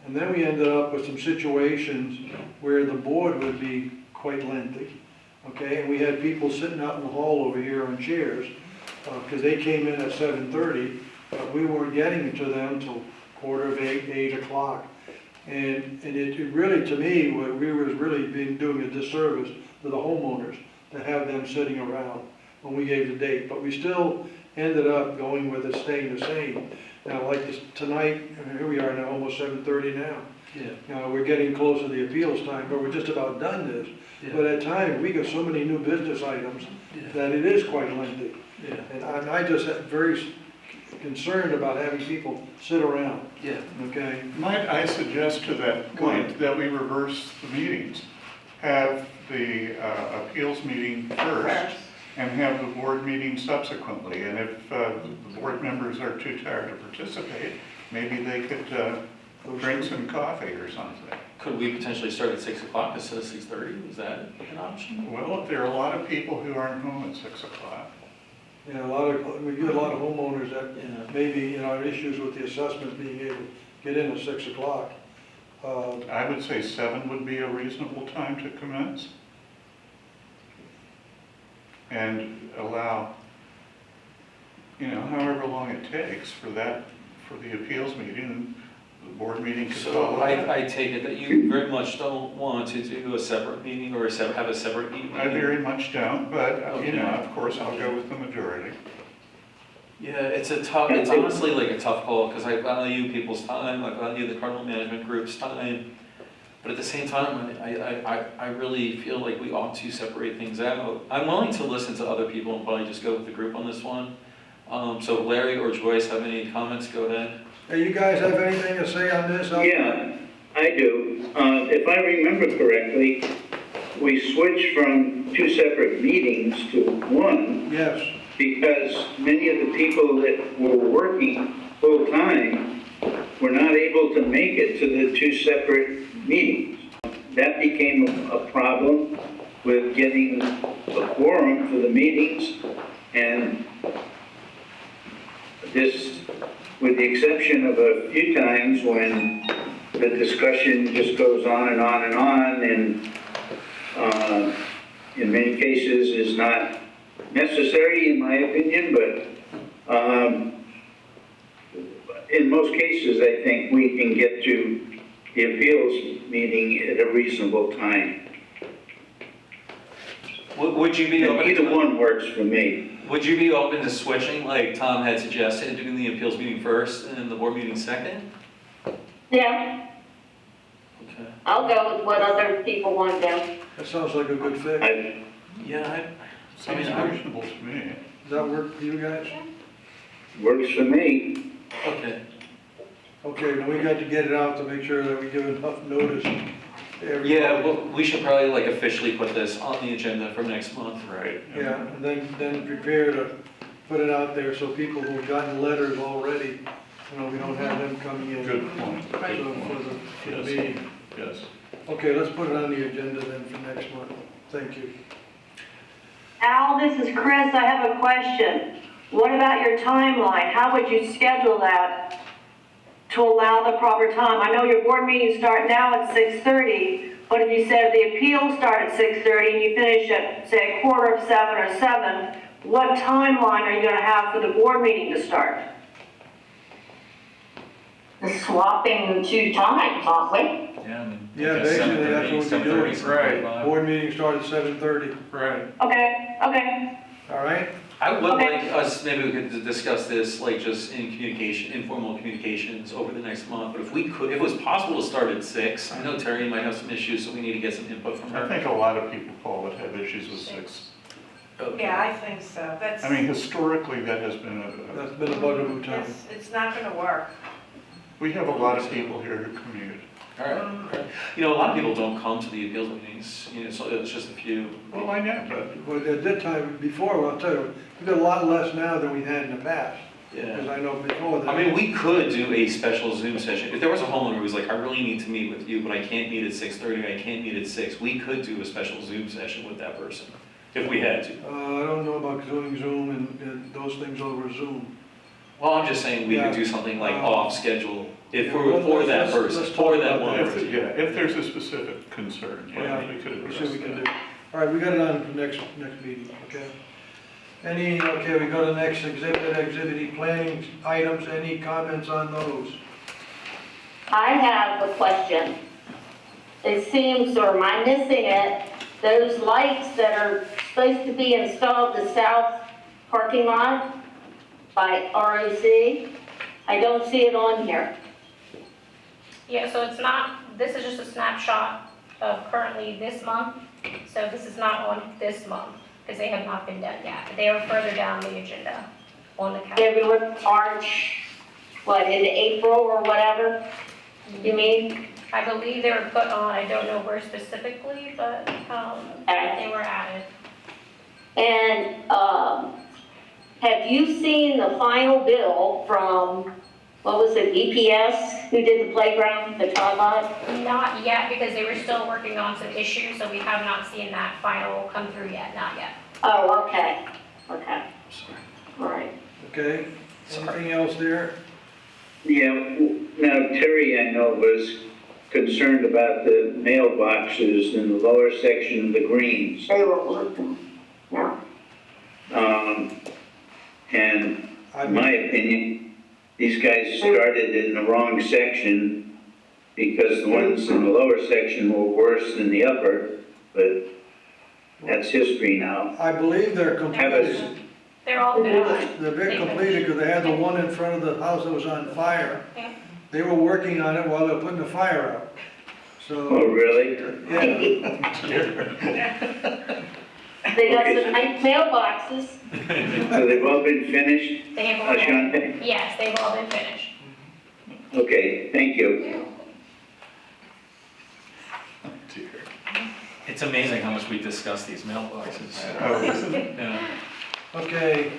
And then we ended up with some situations where the board would be quite lengthy, okay? And we had people sitting out in the hall over here on chairs, because they came in at 7:30, but we weren't getting to them till 7:45, 8 o'clock. And it really, to me, we was really doing a disservice to the homeowners to have them sitting around when we gave the date. But we still ended up going with it staying the same. Now, like this, tonight, here we are now, almost 7:30 now. Yeah. We're getting close to the appeals time, but we're just about done this. Yeah. But at times, we get so many new business items that it is quite lengthy. Yeah. And I just very concerned about having people sit around. Yeah. Okay? Might I suggest to that point that we reverse the meetings? Have the appeals meeting first and have the board meeting subsequently. And if the board members are too tired to participate, maybe they could drink some coffee or something. Could we potentially start at 6 o'clock instead of 6:30? Is that an option? Well, there are a lot of people who aren't home at 6 o'clock. Yeah, we get a lot of homeowners that maybe, have issues with the assessment being able to get in at 6 o'clock. I would say 7 would be a reasonable time to commence. And allow, however long it takes for the appeals meeting, the board meeting could So follow. I take it that you very much don't want to do a separate meeting or have a separate meeting? I very much don't, but, Okay. of course, I'll go with the majority. Yeah, it's honestly like a tough call, because I value people's time, I value the Cardinal Management Group's time. But at the same time, I really feel like we ought to separate things out. I'm willing to listen to other people and probably just go with the group on this one. So Larry or Joyce, have any comments? Go ahead. Hey, you guys have anything to say on this? Yeah, I do. If I remember correctly, we switched from 2 separate meetings to one Yes, because many of the people that were working full-time were not able to make it to the 2 separate meetings. That became a problem with getting a quorum for the meetings, and this, with the exception of a few times when the discussion just goes on and on and on, and in many cases is not necessary, in my opinion, but in most cases, I think we can get to the appeals meeting at a reasonable time. Would you be open Either to, one works for me. would you be open to switching, like Tom had suggested, doing the appeals meeting first and then the board meeting second? Yeah, Okay. I'll go with what other people want to do. that sounds like a good fix. Yeah, Sounds reasonable to me. Does that work for you guys? Works for me. okay. Okay, then we got to get it out to make sure that we give enough notice to everybody. Yeah, well, we should probably like officially put this on the agenda for next month. Right. Yeah, and then prepare to put it out there so people who've gotten letters already, you know, we don't have them coming in. Good point. So Good for point. the Yes. meeting. Yes. Okay, let's put it on the agenda then for next month. Thank you. Al, this is Chris. I have a question. What about your timeline? How would you schedule that to allow the proper time? I know your board meetings start now at 6:30, but if you said the appeals start at 6:30 and you finish at, say, 6:45 or 7, what timeline are you going to have for the board meeting to start? Swapping the 2 times, aren't we? Yeah, I mean. Yeah, basically, that's what we're doing. Right. Board meeting starts at 7:30, Right. Okay, okay. all right? I would Okay. like us, maybe we could discuss this, like just in communication, informal communications over the next month. But if we could, if it was possible to start at 6, I know Terry might have some issues, so we need to get some input from I her. think a lot of people, Paul, would have issues with 6. Okay. Yeah, I think so. That's, I mean, historically, that has been That's been a bugaboo time. it's not gonna work. we have a lot of people here who commute. All right, all right. You know, a lot of people don't come to the appeals meetings, you know, so it's just a few. Well, I know, but But at that time, before, I'll tell you, we've got a lot less now than we had in the past. Because Yeah. I know before that. I mean, we could do a special Zoom session. If there was a homeowner who was like, I really need to meet with you, but I can't meet at 6:30, I can't meet at 6, we could do a special Zoom session with that person, if we had to. I don't know about doing Zoom and those things over Zoom. Well, I'm just saying we Yeah. could do something like off schedule, if Yeah, we're for that let's person, talk for that about one that. if, person. yeah, if there's a specific concern, yeah, Yeah, we could we'll address see what we can that. do. All right, we got it on for next meeting, okay? Okay, we go to next exhibit planning items, any comments on those? I have a question. It seems, or am I missing it, those lights that are supposed to be installed the south parking lot by ROC, I don't see it on here. Yeah, so it's not, this is just a snapshot of currently this month, so this is not on this month, because they have not been done yet. They are further down the agenda on the calendar. They would March, what, in April or whatever, you mean? I believe they were put on, I don't know where specifically, but, they were added. And, have you seen the final bill from, what was it, EPS, who did the playground, the tripod? Not yet, because they were still working on some issues, so we have not seen that final come through yet, not yet. Oh, okay, okay, all right. Okay, anything else there? Yeah, now Terry, I know, was concerned about the mailboxes in the lower section of the greens. They were working, yeah. And in my opinion, these guys started in the wrong section because the ones in the lower section were worse than the upper, but that's history now. I believe they're completed. They're all finished. They're been completed because they had the one in front of the house that was on fire. Yeah. They were working on it while they were putting the fire out. Oh, So, really? yeah. They got some nice mailboxes. So they've all been finished, They have all been, Shante? yes, they've all been finished. Okay, thank you. Dear. It's amazing how much we discuss these mailboxes. Oh, isn't it? Yeah. Okay,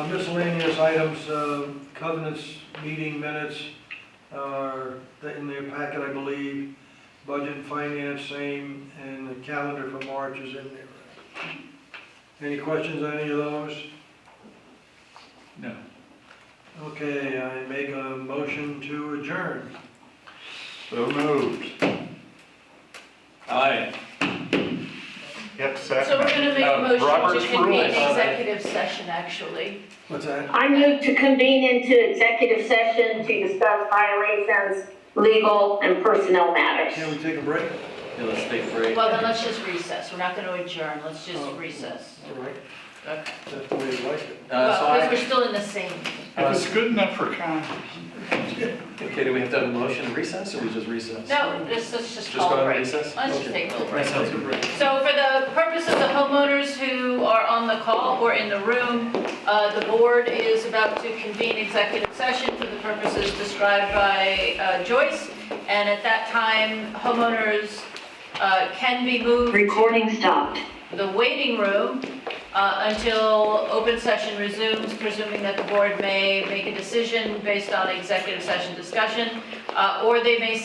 miscellaneous items, covenants, meeting minutes are in their packet, I believe. Budget and finance, same, and the calendar for March is in there. Any questions on any of those? No. Okay, I make a motion to adjourn. So moved. Aye. Yep, second. So we're gonna make a motion Robert's to convene rules. executive session, actually. What's that? I move to convene into executive session to discuss violations, legal and personnel matters. Can we take a break? Yeah, let's take a break. Well, then let's just recess. We're not gonna adjourn, let's just recess. All right, Okay. that's the way you like it. So Well, because I, we're still in the same. If it's good enough for Congress. okay, do we have to have a motion to recess, or we just recess? No, let's just Just call go a on break. recess? Let's just take a little break. That sounds good. So for the purpose of the homeowners who are on the call or in the room, the board is about to convene executive session for the purposes described by Joyce. And at that time, homeowners can be moved Recording stopped. to the waiting room until open session resumes, presuming that the board may make a decision based on executive session discussion, or they may